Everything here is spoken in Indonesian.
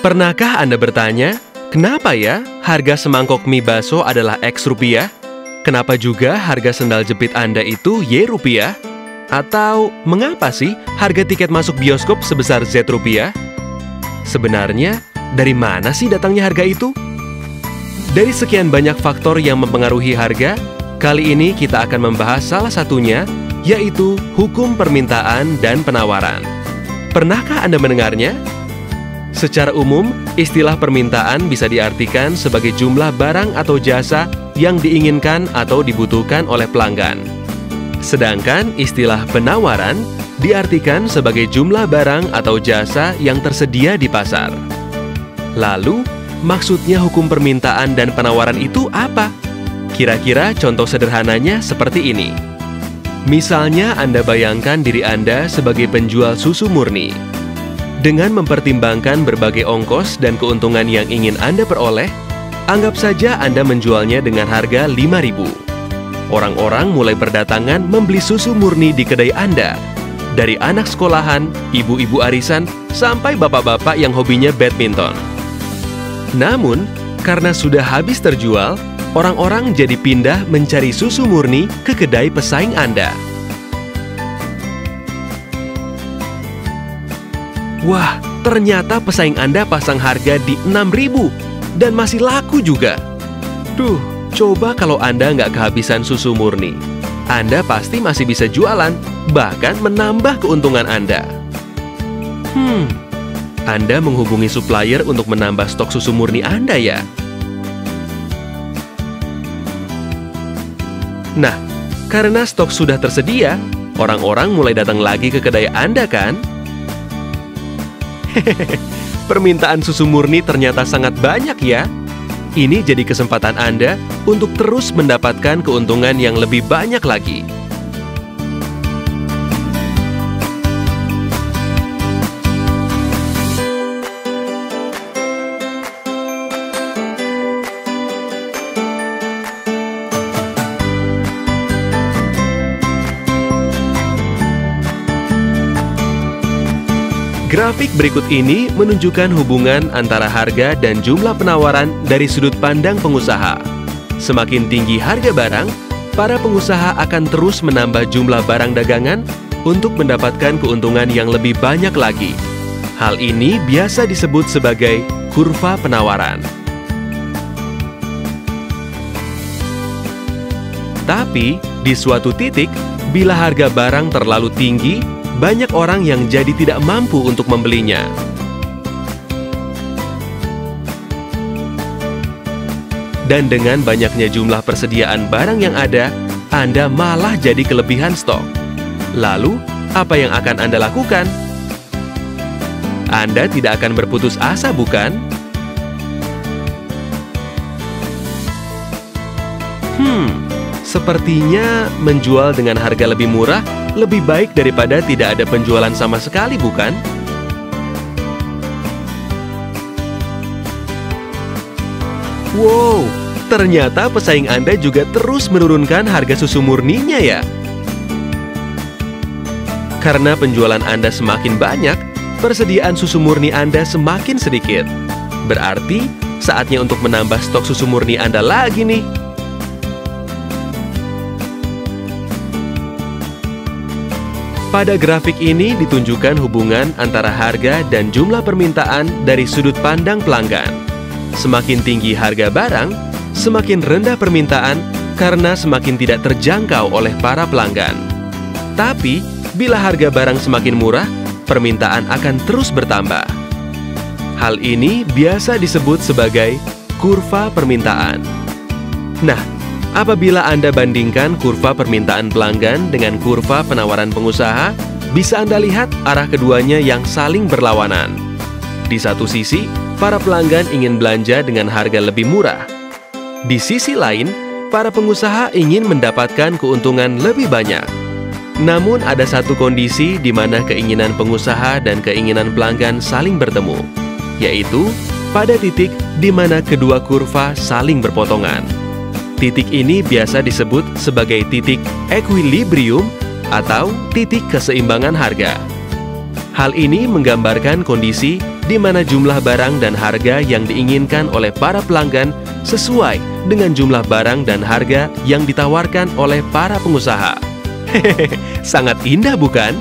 Pernahkah Anda bertanya, kenapa ya harga semangkok mie bakso adalah X rupiah? Kenapa juga harga sendal jepit Anda itu Y rupiah? Atau mengapa sih harga tiket masuk bioskop sebesar Z rupiah? Sebenarnya, dari mana sih datangnya harga itu? Dari sekian banyak faktor yang mempengaruhi harga, kali ini kita akan membahas salah satunya, yaitu hukum permintaan dan penawaran. Pernahkah Anda mendengarnya? Secara umum, istilah permintaan bisa diartikan sebagai jumlah barang atau jasa yang diinginkan atau dibutuhkan oleh pelanggan. Sedangkan istilah penawaran diartikan sebagai jumlah barang atau jasa yang tersedia di pasar. Lalu, maksudnya hukum permintaan dan penawaran itu apa? Kira-kira contoh sederhananya seperti ini. Misalnya Anda bayangkan diri Anda sebagai penjual susu murni. Dengan mempertimbangkan berbagai ongkos dan keuntungan yang ingin Anda peroleh, anggap saja Anda menjualnya dengan harga Rp5.000. Orang-orang mulai berdatangan membeli susu murni di kedai Anda. Dari anak sekolahan, ibu-ibu arisan, sampai bapak-bapak yang hobinya badminton. Namun, karena sudah habis terjual, orang-orang jadi pindah mencari susu murni ke kedai pesaing Anda. Wah, ternyata pesaing Anda pasang harga di Rp6.000 dan masih laku juga. Duh, coba kalau Anda nggak kehabisan susu murni. Anda pasti masih bisa jualan, bahkan menambah keuntungan Anda. Anda menghubungi supplier untuk menambah stok susu murni Anda ya? Nah, karena stok sudah tersedia, orang-orang mulai datang lagi ke kedai Anda kan? Permintaan susu murni ternyata sangat banyak ya. Ini jadi kesempatan Anda untuk terus mendapatkan keuntungan yang lebih banyak lagi. Grafik berikut ini menunjukkan hubungan antara harga dan jumlah penawaran dari sudut pandang pengusaha. Semakin tinggi harga barang, para pengusaha akan terus menambah jumlah barang dagangan untuk mendapatkan keuntungan yang lebih banyak lagi. Hal ini biasa disebut sebagai kurva penawaran. Tapi, di suatu titik, bila harga barang terlalu tinggi, banyak orang yang jadi tidak mampu untuk membelinya. Dan dengan banyaknya jumlah persediaan barang yang ada, Anda malah jadi kelebihan stok. Lalu, apa yang akan Anda lakukan? Anda tidak akan berputus asa, bukan? Sepertinya menjual dengan harga lebih murah lebih baik daripada tidak ada penjualan sama sekali, bukan? Wow, ternyata pesaing Anda juga terus menurunkan harga susu murninya ya? Karena penjualan Anda semakin banyak, persediaan susu murni Anda semakin sedikit. Berarti, saatnya untuk menambah stok susu murni Anda lagi nih. Pada grafik ini ditunjukkan hubungan antara harga dan jumlah permintaan dari sudut pandang pelanggan. Semakin tinggi harga barang, semakin rendah permintaan karena semakin tidak terjangkau oleh para pelanggan. Tapi, bila harga barang semakin murah, permintaan akan terus bertambah. Hal ini biasa disebut sebagai kurva permintaan. Nah, apabila Anda bandingkan kurva permintaan pelanggan dengan kurva penawaran pengusaha, bisa Anda lihat arah keduanya yang saling berlawanan. Di satu sisi, para pelanggan ingin belanja dengan harga lebih murah. Di sisi lain, para pengusaha ingin mendapatkan keuntungan lebih banyak. Namun ada satu kondisi di mana keinginan pengusaha dan keinginan pelanggan saling bertemu, yaitu pada titik di mana kedua kurva saling berpotongan. Titik ini biasa disebut sebagai titik equilibrium atau titik keseimbangan harga. Hal ini menggambarkan kondisi di mana jumlah barang dan harga yang diinginkan oleh para pelanggan sesuai dengan jumlah barang dan harga yang ditawarkan oleh para pengusaha. Hehehe, sangat indah bukan?